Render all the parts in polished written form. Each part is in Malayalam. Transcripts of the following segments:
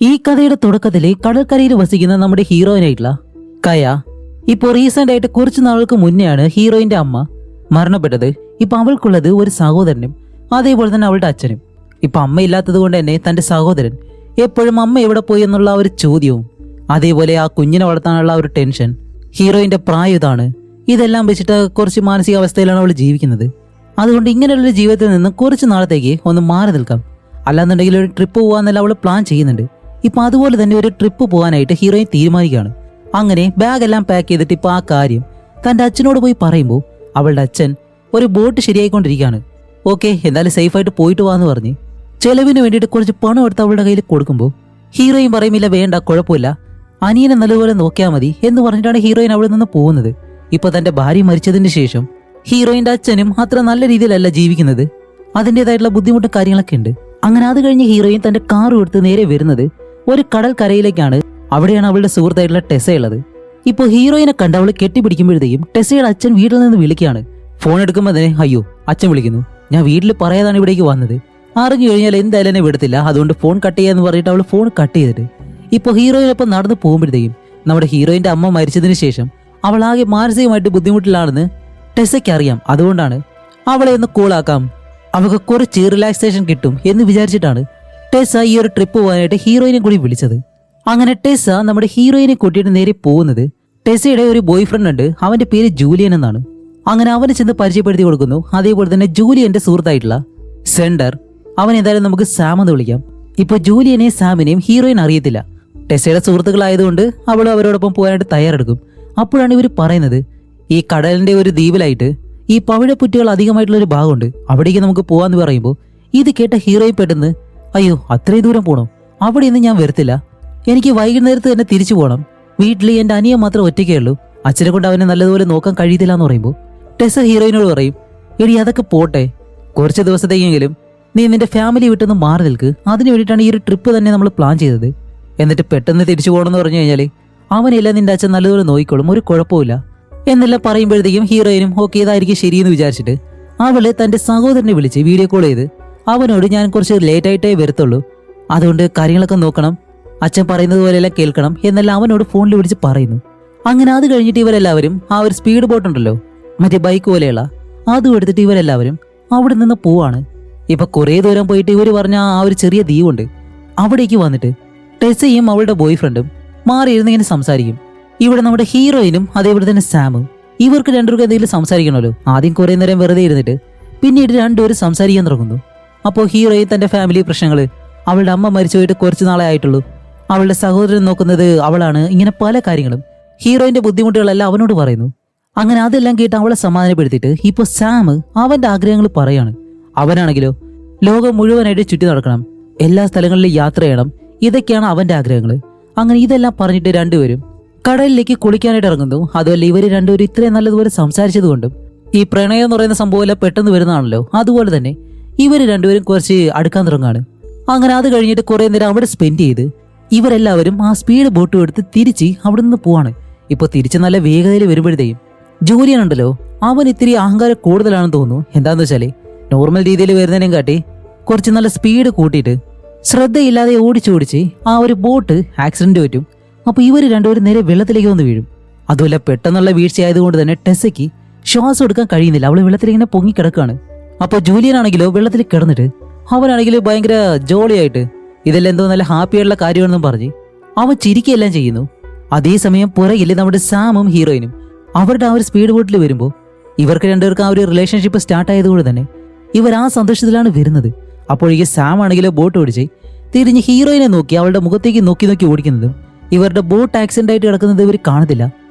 ഈ കഥയുടെ തുടക്കത്തിലെ കടൽക്കരയിൽ വസിക്കുന്ന നമ്മുടെ ഹീറോയിനായിട്ടുള്ള കയ ഇപ്പോൾ റീസെന്റ് ആയിട്ട് കുറച്ചു നാളുകൾക്ക് മുന്നെയാണ് ഹീറോയിന്റെ അമ്മ മരണപ്പെട്ടത്. ഇപ്പൊ അവൾക്കുള്ളത് ഒരു സഹോദരനും അതേപോലെ തന്നെ അവളുടെ അച്ഛനും. ഇപ്പൊ അമ്മ ഇല്ലാത്തത് കൊണ്ട് തന്നെ തന്റെ സഹോദരൻ എപ്പോഴും അമ്മ എവിടെ പോയി എന്നുള്ള ആ ഒരു ചോദ്യവും അതേപോലെ ആ കുഞ്ഞിനെ വളർത്താനുള്ള ഒരു ടെൻഷൻ, ഹീറോയിന്റെ പ്രായം ഇതാണ്, ഇതെല്ലാം വെച്ചിട്ട് കുറച്ച് മാനസികാവസ്ഥയിലാണ് അവൾ ജീവിക്കുന്നത്. അതുകൊണ്ട് ഇങ്ങനെയുള്ള ജീവിതത്തിൽ നിന്ന് കുറച്ച് നാളത്തേക്ക് ഒന്ന് മാറി നിൽക്കാം, അല്ലാന്നുണ്ടെങ്കിൽ ഒരു ട്രിപ്പ് പോകാന്നെല്ലാം അവൾ പ്ലാൻ ചെയ്യുന്നുണ്ട്. ഇപ്പൊ അതുപോലെ തന്നെ ഒരു ട്രിപ്പ് പോകാനായിട്ട് ഹീറോയിൻ തീരുമാനിക്കുകയാണ്. അങ്ങനെ ബാഗെല്ലാം പാക്ക് ചെയ്തിട്ട് ഇപ്പൊ ആ കാര്യം തന്റെ അച്ഛനോട് പോയി പറയുമ്പോൾ അവളുടെ അച്ഛൻ ഒരു ബോട്ട് ശരിയായിക്കൊണ്ടിരിക്കുകയാണ്. ഓക്കെ, എന്തായാലും സേഫായിട്ട് പോയിട്ട് പോകാന്ന് പറഞ്ഞ് ചെലവിന് വേണ്ടിയിട്ട് കുറച്ച് പണം എടുത്ത് അവളുടെ കയ്യിൽ കൊടുക്കുമ്പോൾ ഹീറോയിൻ പറയുമില്ല, വേണ്ട, കുഴപ്പമില്ല, അനിയനെ നല്ലതുപോലെ നോക്കിയാൽ മതി എന്ന് പറഞ്ഞിട്ടാണ് ഹീറോയിൻ അവിടെ നിന്ന് പോകുന്നത്. ഇപ്പൊ തന്റെ ഭാര്യ മരിച്ചതിന് ശേഷം ഹീറോയിന്റെ അച്ഛനും അത്ര നല്ല രീതിയിലല്ല ജീവിക്കുന്നത്. അതിൻ്റെതായിട്ടുള്ള ബുദ്ധിമുട്ടും കാര്യങ്ങളൊക്കെ ഉണ്ട്. അങ്ങനെ അത് കഴിഞ്ഞ് ഹീറോയിൻ തന്റെ കാറും എടുത്ത് നേരെ വരുന്നത് ഒരു കടൽക്കരയിലേക്കാണ്. അവിടെയാണ് അവളുടെ സുഹൃത്തായിട്ടുള്ള ടെസ ഉള്ളത്. ഇപ്പൊ ഹീറോയിനെ കണ്ട് അവള് കെട്ടിപ്പിടിക്കുമ്പോഴത്തേക്കും ടെസയുടെ അച്ഛൻ വീട്ടിൽ നിന്ന് വിളിക്കുകയാണ്. ഫോൺ എടുക്കുമ്പോൾ തന്നെ അയ്യോ അച്ഛൻ വിളിക്കുന്നു, ഞാൻ വീട്ടിൽ പറയാതാണ് ഇവിടേക്ക് വന്നത്, അറിഞ്ഞു കഴിഞ്ഞാൽ എന്തായാലും എന്നെ വിടത്തില്ല, അതുകൊണ്ട് ഫോൺ കട്ട് ചെയ്യാന്ന് പറഞ്ഞിട്ട് അവൾ ഫോൺ കട്ട് ചെയ്തിട്ട് ഇപ്പൊ ഹീറോയിനൊപ്പം നടന്നു പോകുമ്പോഴത്തേക്കും നമ്മുടെ ഹീറോയിന്റെ അമ്മ മരിച്ചതിന് ശേഷം അവൾ ആകെ മാനസികമായിട്ട് ബുദ്ധിമുട്ടിലാണെന്ന് ടെസയ്ക്ക് അറിയാം. അതുകൊണ്ടാണ് അവളെ ഒന്ന് കൂളാക്കാം, അവൾക്ക് കുറച്ച് റിലാക്സേഷൻ കിട്ടും എന്ന് വിചാരിച്ചിട്ടാണ് ടെസ ഈ ഒരു ട്രിപ്പ് പോകാനായിട്ട് ഹീറോയിനെ കൂടി വിളിച്ചത്. അങ്ങനെ ടെസ നമ്മുടെ ഹീറോയിനെ കൂട്ടിയിട്ട് നേരെ പോകുന്നത് ടെസയുടെ ഒരു ബോയ് ഫ്രണ്ട് ഉണ്ട്, അവന്റെ പേര് ജൂലിയൻ എന്നാണ്. അങ്ങനെ അവനെ ചെന്ന് പരിചയപ്പെടുത്തി കൊടുക്കുന്നു. അതേപോലെ തന്നെ ജൂലിയന്റെ സുഹൃത്തായിട്ടുള്ള സെൻഡർ, അവൻ എന്തായാലും നമുക്ക് സാം എന്ന് വിളിക്കാം. ഇപ്പൊ ജൂലിയനെയും സാമിനെയും ഹീറോയിൻ അറിയത്തില്ല. ടെസയുടെ സുഹൃത്തുക്കളായതുകൊണ്ട് അവൾ അവരോടൊപ്പം പോകാനായിട്ട് തയ്യാറെടുക്കും. അപ്പോഴാണ് ഇവർ പറയുന്നത് ഈ കടലിന്റെ ഒരു ദ്വീപിലായിട്ട് ഈ പവിഴപ്പുറ്റുകൾ അധികമായിട്ടുള്ള ഒരു ഭാഗമുണ്ട്, അവിടേക്ക് നമുക്ക് പോകാന്ന് പറയുമ്പോൾ ഇത് കേട്ട ഹീറോയിൻ പെട്ടെന്ന് അയ്യോ അത്രയും ദൂരം പോകണോ, അവിടെ നിന്ന് ഞാൻ വരത്തില്ല, എനിക്ക് വൈകുന്നേരത്ത് തന്നെ തിരിച്ചു പോകണം, വീട്ടിൽ എൻ്റെ അനിയൻ മാത്രം ഒറ്റയ്ക്കേ ഉള്ളൂ, അച്ഛനെ കൊണ്ട് അവനെ നല്ലതുപോലെ നോക്കാൻ കഴിയത്തില്ല എന്ന് പറയുമ്പോൾ ടെസ ഹീറോയിനോട് പറയും, എടി അതൊക്കെ പോട്ടെ, കുറച്ച് ദിവസത്തേക്കെങ്കിലും നീ നിന്റെ ഫാമിലി വിട്ടൊന്ന് മാറി നിൽക്ക്, അതിന് വേണ്ടിയിട്ടാണ് ഈ ഒരു ട്രിപ്പ് തന്നെ നമ്മൾ പ്ലാൻ ചെയ്തത്. എന്നിട്ട് പെട്ടെന്ന് തിരിച്ചു പോകണമെന്ന് പറഞ്ഞു കഴിഞ്ഞാൽ അവനെല്ലാം നിന്റെ അച്ഛൻ നല്ലതുപോലെ നോക്കിക്കോളും, ഒരു കുഴപ്പമില്ല എന്നെല്ലാം പറയുമ്പോഴത്തേക്കും ഹീറോയിനും ഓക്കെ ഇതായിരിക്കും ശരിയെന്ന് വിചാരിച്ചിട്ട് അവള് തന്റെ സഹോദരനെ വിളിച്ച് വീഡിയോ കോൾ ചെയ്ത് അവനോട് ഞാൻ കുറച്ച് ലേറ്റ് ആയിട്ടേ വരത്തുള്ളൂ, അതുകൊണ്ട് കാര്യങ്ങളൊക്കെ നോക്കണം, അച്ഛൻ പറയുന്നത് പോലെയെല്ലാം കേൾക്കണം എന്നെല്ലാം അവനോട് ഫോണിൽ വിളിച്ച് പറയുന്നു. അങ്ങനെ അത് കഴിഞ്ഞിട്ട് ഇവരെല്ലാവരും ആ ഒരു സ്പീഡ് ബോട്ട് ഉണ്ടല്ലോ, മറ്റേ ബൈക്ക് പോലെയുള്ള, അതും എടുത്തിട്ട് ഇവരെല്ലാവരും അവിടെ നിന്ന് പോവാണ്. ഇപ്പൊ കുറേ ദൂരം പോയിട്ട് ഇവർ പറഞ്ഞ ആ ഒരു ചെറിയ ദ്വീപുണ്ട്, അവിടേക്ക് വന്നിട്ട് ടെസയും അവളുടെ ബോയ് ഫ്രണ്ടും മാറിയിരുന്ന് ഇങ്ങനെ സംസാരിക്കും. ഇവിടെ നമ്മുടെ ഹീറോയിനും അതേപോലെ തന്നെ സാമും, ഇവർക്ക് രണ്ടുപേർക്കും എന്തെങ്കിലും സംസാരിക്കണമല്ലോ. ആദ്യം കുറേ നേരം വെറുതെ ഇരുന്നിട്ട് പിന്നീട് രണ്ടുപേരും സംസാരിക്കാൻ തുടങ്ങുന്നു. അപ്പോൾ ഹീറോയിൻ തന്റെ ഫാമിലി പ്രശ്നങ്ങൾ, അവളുടെ അമ്മ മരിച്ചു പോയിട്ട് കുറച്ച് നാളെ ആയിട്ടുള്ളൂ, അവളുടെ സഹോദരൻ നോക്കുന്നത് അവളാണ്, ഇങ്ങനെ പല കാര്യങ്ങളും ഹീറോയിന്റെ ബുദ്ധിമുട്ടുകളെല്ലാം അവനോട് പറയുന്നു. അങ്ങനെ അതെല്ലാം കേട്ട് അവളെ സമാധാനപ്പെടുത്തിയിട്ട് ഇപ്പൊ സാം അവന്റെ ആഗ്രഹങ്ങൾ പറയാണ്. അവനാണെങ്കിലോ ലോകം മുഴുവനായിട്ട് ചുറ്റി നടക്കണം, എല്ലാ സ്ഥലങ്ങളിലും യാത്ര ചെയ്യണം, ഇതൊക്കെയാണ് അവന്റെ ആഗ്രഹങ്ങൾ. അങ്ങനെ ഇതെല്ലാം പറഞ്ഞിട്ട് രണ്ടുപേരും കടലിലേക്ക് കുളിക്കാനായിട്ട് ഇറങ്ങുന്നു. അതുമല്ല ഇവര് രണ്ടുപേരും ഇത്രയും നല്ലതുപോലെ സംസാരിച്ചത് കൊണ്ടും ഈ പ്രണയം എന്ന് പറയുന്ന സംഭവമെല്ലാം പെട്ടെന്ന് വരുന്നതാണല്ലോ, അതുപോലെ തന്നെ ഇവര് രണ്ടുപേരും കുറച്ച് അടുക്കാൻ തുടങ്ങാണ്. അങ്ങനെ അത് കഴിഞ്ഞിട്ട് കുറെ നേരം അവിടെ സ്പെൻഡ് ചെയ്ത് ഇവരെല്ലാവരും ആ സ്പീഡ് ബോട്ടും എടുത്ത് തിരിച്ച് അവിടെ നിന്ന് പോവാണ്. ഇപ്പൊ തിരിച്ച് നല്ല വേഗതയിൽ വരുമ്പോഴത്തേക്കും ജൂലിയൻ ഉണ്ടല്ലോ, അവൻ ഇത്തിരി അഹങ്കാരം കൂടുതലാണെന്ന് തോന്നുന്നു. എന്താന്ന് വെച്ചാല് നോർമൽ രീതിയിൽ വരുന്നതിനും കാട്ടി കുറച്ച് നല്ല സ്പീഡ് കൂട്ടിയിട്ട് ശ്രദ്ധയില്ലാതെ ഓടിച്ചോടിച്ച് ആ ഒരു ബോട്ട് ആക്സിഡന്റ് പറ്റും. അപ്പൊ ഇവര് രണ്ടുപേരും നേരെ വെള്ളത്തിലേക്ക് വന്ന് വീഴും. അതുമല്ല പെട്ടെന്നുള്ള വീഴ്ചയായതുകൊണ്ട് തന്നെ ടെസയ്ക്ക് ശ്വാസം എടുക്കാൻ കഴിയുന്നില്ല, അവള് വെള്ളത്തിലിങ്ങനെ പൊങ്ങിക്കിടക്കാണ്. അപ്പൊ ജൂലിയൻ ആണെങ്കിലോ വെള്ളത്തിൽ കിടന്നിട്ട് അവനാണെങ്കിലും ഭയങ്കര ജോളിയായിട്ട് ഇതെല്ലാം എന്തോ നല്ല ഹാപ്പി ആയിട്ടുള്ള കാര്യമാണെന്നും പറഞ്ഞ് അവൻ ചിരിക്കുകയെല്ലാം ചെയ്യുന്നു. അതേസമയം പുറകില് നമ്മുടെ സാമും ഹീറോയിനും അവരുടെ ആ ഒരു സ്പീഡ് ബോട്ടിൽ വരുമ്പോൾ ഇവർക്ക് രണ്ടുപേർക്ക് ആ ഒരു റിലേഷൻഷിപ്പ് സ്റ്റാർട്ട് ആയതുകൊണ്ട് തന്നെ ഇവർ ആ സന്തോഷത്തിലാണ് വരുന്നത്. അപ്പോഴേക്ക് സാം ആണെങ്കിലോ ബോട്ട് ഓടിച്ച് തിരിഞ്ഞ് ഹീറോയിനെ നോക്കി അവളുടെ മുഖത്തേക്ക് നോക്കി നോക്കി ഓടിക്കുന്നതും ഇവരുടെ ബോട്ട് ആക്സിഡന്റ് ആയിട്ട് കിടക്കുന്നത് ഇവർ കാണത്തില്ല.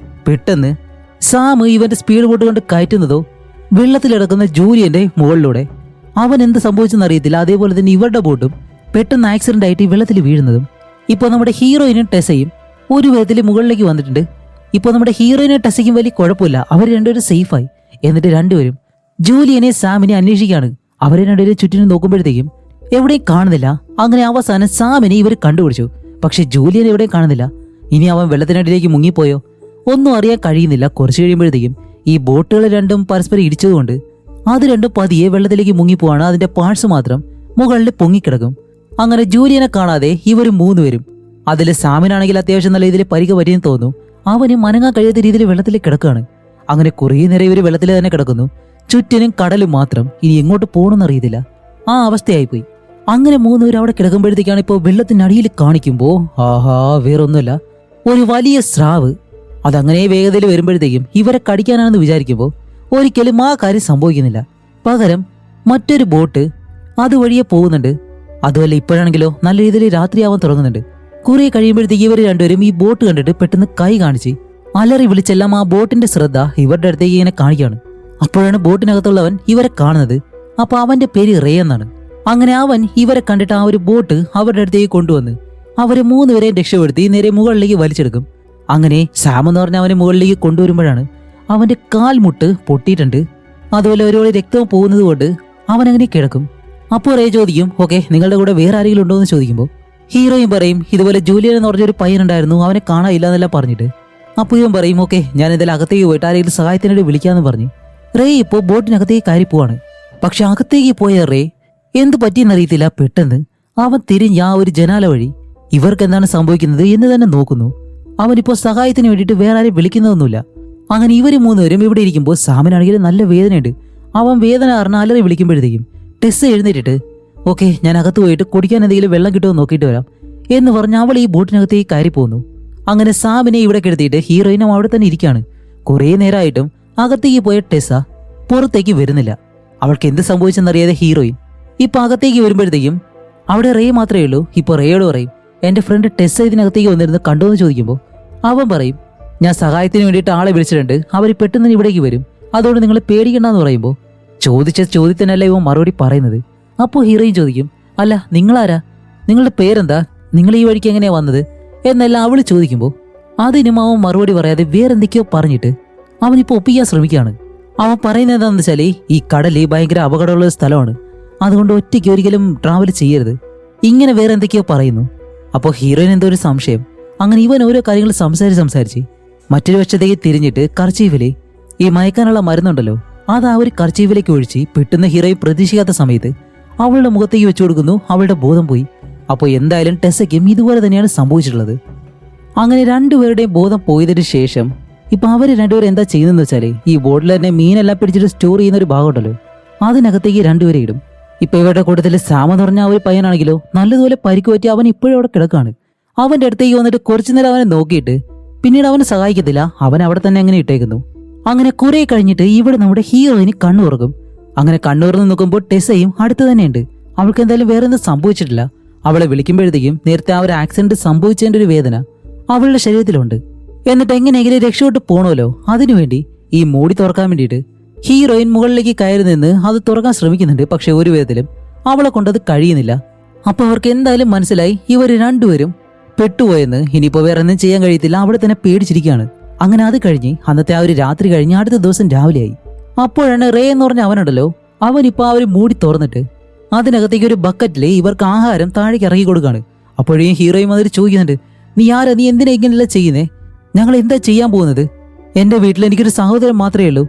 പെട്ടെന്ന് സാം ഇവന്റെ സ്പീഡ് ബോട്ട് കൊണ്ട് കയറ്റുന്നതോ വെള്ളത്തിലിടക്കുന്ന ജൂലിയന്റെ മുകളിലൂടെ. അവൻ എന്ത് സംഭവിച്ചെന്ന് അറിയത്തില്ല. അതേപോലെ തന്നെ ഇവരുടെ ബോട്ടും പെട്ടെന്ന് ആക്സിഡന്റ് ആയിട്ട് വെള്ളത്തിൽ വീഴുന്നതും ഇപ്പോൾ നമ്മുടെ ഹീറോയിനും ടെസയും ഒരു വിധത്തിൽ മുകളിലേക്ക് വന്നിട്ടുണ്ട്. ഇപ്പോൾ നമ്മുടെ ഹീറോയിനും ടെസയ്ക്കും വലിയ കുഴപ്പമില്ല, അവർ രണ്ടുപേരും സേഫായി. എന്നിട്ട് രണ്ടുപേരും ജൂലിയനെ സാമിനെ അന്വേഷിക്കുകയാണ്. അവരെ രണ്ടുപേരും ചുറ്റിനും നോക്കുമ്പോഴത്തേക്കും എവിടെയും കാണുന്നില്ല. അങ്ങനെ അവസാനം സാമിനെ ഇവർ കണ്ടുപിടിച്ചു. പക്ഷെ ജൂലിയൻ എവിടെയും കാണുന്നില്ല. ഇനി അവൻ വെള്ളത്തിനടിയിലേക്ക് മുങ്ങിപ്പോയോ ഒന്നും അറിയാൻ കഴിയുന്നില്ല. കുറച്ച് കഴിയുമ്പോഴത്തേക്കും ഈ ബോട്ടുകൾ രണ്ടും പരസ്പരം ഇടിച്ചതുകൊണ്ട് അത് രണ്ടും പതിയെ വെള്ളത്തിലേക്ക് മുങ്ങിപ്പോവാണ്. അതിന്റെ പാർട്സ് മാത്രം മുകളിൽ പൊങ്ങിക്കിടക്കും. അങ്ങനെ ജൂലിയനെ കാണാതെ ഇവർ മൂന്നുപേരും അതിൽ സാമിനാണെങ്കിൽ അത്യാവശ്യം നല്ല രീതിയിൽ പരിക്ക് പറ്റിയെന്ന് തോന്നുന്നു. അവന് മനങ്ങാൻ കഴിയാത്ത രീതിയിൽ വെള്ളത്തിൽ കിടക്കുകയാണ്. അങ്ങനെ കുറേ നേരം ഇവർ വെള്ളത്തിൽ തന്നെ കിടക്കുന്നു. ചുറ്റിനും കടലും മാത്രം. ഇനി എങ്ങോട്ട് പോകണമെന്ന് അറിയത്തില്ല. ആ അവസ്ഥയായിപ്പോയി. അങ്ങനെ 3 പേര് അവിടെ കിടക്കുമ്പോഴത്തേക്കാണ് ഇപ്പോൾ വെള്ളത്തിനടിയിൽ കാണിക്കുമ്പോൾ ആഹാ വേറൊന്നുമല്ല, ഒരു വലിയ സ്രാവ്. അതങ്ങനെ വേഗതയിൽ വരുമ്പോഴത്തേക്കും ഇവരെ കടിക്കാനാണെന്ന് വിചാരിക്കുമ്പോൾ ഒരിക്കലും ആ കാര്യം സംഭവിക്കുന്നില്ല. പകരം മറ്റൊരു ബോട്ട് അതുവഴിയെ പോകുന്നുണ്ട്. അതുമല്ല ഇപ്പോഴാണെങ്കിലോ നല്ല രീതിയിൽ രാത്രിയാവാൻ തുടങ്ങുന്നുണ്ട്. കുറെ കഴിയുമ്പോഴത്തേക്ക് ഇവർ രണ്ടുപേരും ഈ ബോട്ട് കണ്ടിട്ട് പെട്ടെന്ന് കൈ കാണിച്ച് അലറി വിളിച്ചെല്ലാം ആ ബോട്ടിന്റെ ശ്രദ്ധ ഇവരുടെ അടുത്തേക്ക് ഇങ്ങനെ കാണിക്കുകയാണ്. അപ്പോഴാണ് ബോട്ടിനകത്തുള്ളവൻ ഇവരെ കാണുന്നത്. അപ്പൊ അവന്റെ പേര് റേ എന്നാണ്. അങ്ങനെ അവൻ ഇവരെ കണ്ടിട്ട് ആ ഒരു ബോട്ട് അവരുടെ അടുത്തേക്ക് കൊണ്ടുവന്ന് അവരെ 3 പേരെയും രക്ഷപ്പെടുത്തി നേരെ മുകളിലേക്ക് വലിച്ചെടുക്കും. അങ്ങനെ സാം എന്ന് പറഞ്ഞ അവനെ മുകളിലേക്ക് കൊണ്ടുവരുമ്പോഴാണ് അവന്റെ കാൽമുട്ട് പൊട്ടിയിട്ടുണ്ട്. അതുപോലെ ഒരുപാട് രക്തവും പോകുന്നത് കൊണ്ട് അവൻ അങ്ങനെ കിടക്കും. അപ്പോൾ റേ ചോദിക്കും, ഓക്കെ നിങ്ങളുടെ കൂടെ വേറെ ആരെങ്കിലും ഉണ്ടോ എന്ന് ചോദിക്കുമ്പോൾ ഹീറോയും പറയും ഇതുപോലെ ജൂലിയൻ എന്ന് പറഞ്ഞൊരു പയ്യനുണ്ടായിരുന്നു, അവനെ കാണാനില്ല എന്നെല്ലാം പറഞ്ഞിട്ട്. അപ്പോൾ ഇവൻ പറയും ഓക്കെ ഞാൻ എന്തായാലും അകത്തേക്ക് പോയിട്ട് ആരെങ്കിലും സഹായത്തിനായിട്ട് വിളിക്കാമെന്ന് പറഞ്ഞ് റേ ഇപ്പോൾ ബോട്ടിനകത്തേക്ക് കയറി പോവാണ്. പക്ഷെ അകത്തേക്ക് പോയ റേ എന്ത് പറ്റിയെന്നറിയത്തില്ല, പെട്ടെന്ന് അവൻ തിരിഞ്ഞ് ആ ഒരു ജനാല വഴി ഇവർക്ക് എന്താണ് സംഭവിക്കുന്നത് എന്ന് തന്നെ നോക്കുന്നു. അവനിപ്പോൾ സഹായത്തിന് വേണ്ടിയിട്ട് വേറെ ആരെയും വിളിക്കുന്നതൊന്നുമില്ല. അങ്ങനെ ഇവർ 3 പേരും ഇവിടെ ഇരിക്കുമ്പോൾ സാമിനാണെങ്കിൽ നല്ല വേദനയുണ്ട്. അവൻ വേദന കാരണം അലറി വിളിക്കുമ്പോഴത്തേക്കും ടെസ് എഴുന്നേറ്റിട്ട് ഓക്കെ ഞാൻ അകത്ത് പോയിട്ട് കുടിക്കാൻ എന്തെങ്കിലും വെള്ളം കിട്ടുമോ നോക്കിയിട്ട് വരാം എന്ന് പറഞ്ഞ് അവൾ ഈ ബോട്ടിനകത്തേക്ക് കയറി പോകുന്നു. അങ്ങനെ സാമിനെ ഇവിടെ കിടത്തിയിട്ട് ഹീറോയിനും അവിടെ തന്നെ ഇരിക്കുകയാണ്. കുറേ നേരമായിട്ടും അകത്തേക്ക് പോയ ടെസ്സ പുറത്തേക്ക് വരുന്നില്ല. അവൾക്ക് എന്ത് സംഭവിച്ചെന്നറിയാതെ ഹീറോയിൻ ഇപ്പൊ അകത്തേക്ക് വരുമ്പോഴത്തേക്കും അവിടെ റേ മാത്രമേ ഉള്ളൂ. ഇപ്പൊ റേയോട് പറയും എന്റെ ഫ്രണ്ട് ടെസ്സ ഇതിനകത്തേക്ക് വന്നിരുന്ന് കണ്ടോ എന്ന് ചോദിക്കുമ്പോൾ അവൻ പറയും ഞാൻ സഹായത്തിന് വേണ്ടിയിട്ട് ആളെ വിളിച്ചിട്ടുണ്ട്, അവർ പെട്ടെന്ന് ഇവിടേക്ക് വരും, അതുകൊണ്ട് നിങ്ങൾ പേടിക്കണ്ടെന്ന് പറയുമ്പോൾ ചോദിച്ച ചോദ്യത്തിനല്ല ഇവൻ മറുപടി പറയുന്നത്. അപ്പോൾ ഹീറോയിൻ ചോദിക്കും അല്ല നിങ്ങളാരാ, നിങ്ങളുടെ പേരെന്താ, നിങ്ങൾ ഈ വഴിക്ക് എങ്ങനെയാ വന്നത് എന്നെല്ലാം അവൾ ചോദിക്കുമ്പോൾ അതിനും അവൻ മറുപടി പറയാതെ വേറെന്തൊക്കെയോ പറഞ്ഞിട്ട് അവനിപ്പോൾ ഒപ്പിക്കാൻ ശ്രമിക്കുകയാണ്. അവൻ പറയുന്നത് എന്താണെന്ന് വെച്ചാൽ ഈ കടല് ഭയങ്കര അപകടമുള്ള സ്ഥലമാണ്, അതുകൊണ്ട് ഒറ്റയ്ക്ക് ഒരിക്കലും ട്രാവൽ ചെയ്യരുത്, ഇങ്ങനെ വേറെ എന്തൊക്കെയോ പറയുന്നു. അപ്പോൾ ഹീറോയിൻ എന്തോ ഒരു സംശയം. അങ്ങനെ ഇവൻ ഓരോ കാര്യങ്ങൾ സംസാരിച്ച് മറ്റൊരു വശത്തേക്ക് തിരിഞ്ഞിട്ട് കർച്ചീഫിലെ ഈ മയക്കാനുള്ള മരുന്നുണ്ടല്ലോ അത് ആ ഒരു കർച്ചീഫിലേക്ക് ഒഴിച്ച് പെട്ടെന്ന് ഹീറോയിൻ പ്രതീക്ഷിക്കാത്ത സമയത്ത് അവളുടെ മുഖത്തേക്ക് വെച്ചു കൊടുക്കുന്നു. അവളുടെ ബോധം പോയി. അപ്പോൾ എന്തായാലും ടെസ്സയ്ക്കും ഇതുപോലെ തന്നെയാണ് സംഭവിച്ചിട്ടുള്ളത്. അങ്ങനെ 2 പേരുടെയും ബോധം പോയതിനു ശേഷം ഇപ്പൊ അവർ 2 പേരും എന്താ ചെയ്യുന്നതെന്ന് വെച്ചാൽ ഈ ബോട്ടിൽ തന്നെ മീനെല്ലാം പിടിച്ചിട്ട് സ്റ്റോർ ചെയ്യുന്ന ഒരു ഭാഗമുണ്ടല്ലോ അതിനകത്തേക്ക് 2 പേരെ ഇടും. ഇപ്പൊ ഇവരുടെ കൂട്ടത്തിൽ സാം എന്ന് പറഞ്ഞ ആ ഒരു പയ്യനാണെങ്കിലോ നല്ലതുപോലെ പരിക്ക് പറ്റി അവൻ ഇപ്പോഴും അവിടെ കിടക്കാണ്. അവന്റെ അടുത്തേക്ക് വന്നിട്ട് കുറച്ചു നേരം അവനെ നോക്കിയിട്ട് പിന്നീട് അവനെ സഹായിക്കത്തില്ല, അവൻ അവിടെ തന്നെ അങ്ങനെ ഇട്ടേക്കുന്നു. അങ്ങനെ കുറെ കഴിഞ്ഞിട്ട് ഇവിടെ നമ്മുടെ ഹീറോയിന് കണ്ണു തുറക്കും. അങ്ങനെ കണ്ണു തുറന്ന് നോക്കുമ്പോൾ ടെസ്സയും അടുത്ത് തന്നെയുണ്ട്. അവൾക്ക് എന്തായാലും വേറെ ഒന്നും സംഭവിച്ചിട്ടില്ല. അവളെ വിളിക്കുമ്പോഴത്തേക്കും നേരത്തെ ആ ഒരു ആക്സിഡന്റ് സംഭവിച്ചതിന്റെ ഒരു വേദന അവളുടെ ശരീരത്തിലുണ്ട്. എന്നിട്ട് എങ്ങനെയെങ്കിലും രക്ഷപ്പെട്ട് പോണല്ലോ, അതിനുവേണ്ടി ഈ മൂടി തുറക്കാൻ വേണ്ടിയിട്ട് ഹീറോയിൻ മുകളിലേക്ക് കയറി നിന്ന് അത് തുറക്കാൻ ശ്രമിക്കുന്നുണ്ട്. പക്ഷെ ഒരു വിധത്തിലും അവളെ കൊണ്ടത് കഴിയുന്നില്ല. അപ്പൊ അവർക്ക് എന്തായാലും മനസ്സിലായി ഇവർ 2 പേരും പെട്ടുപോയെന്ന്. ഇനിയിപ്പോ വേറെ ഒന്നും ചെയ്യാൻ കഴിയത്തില്ല, അവിടെ തന്നെ പേടിച്ചിരിക്കുകയാണ്. അങ്ങനെ അത് കഴിഞ്ഞ് അന്നത്തെ ആ ഒരു രാത്രി കഴിഞ്ഞ് അടുത്ത ദിവസം രാവിലെയായി. അപ്പോഴാണ് റേ എന്ന് പറഞ്ഞ അവനുണ്ടല്ലോ അവനിപ്പോ ആ ഒരു മൂടി തുറന്നിട്ട് അതിനകത്തേക്ക് ഒരു ബക്കറ്റില് ഇവർക്ക് ആഹാരം താഴേക്ക് ഇറങ്ങി കൊടുക്കാണ്. അപ്പോഴേ ഹീറോയും അതിൽ ചോദിക്കുന്നുണ്ട് നീ ആരാ, നീ എന്തിനാ ഇങ്ങനെയല്ല ചെയ്യുന്നേ, ഞങ്ങൾ എന്താ ചെയ്യാൻ പോകുന്നത്, എന്റെ വീട്ടിൽ എനിക്കൊരു സഹോദരൻ മാത്രമേ ഉള്ളൂ,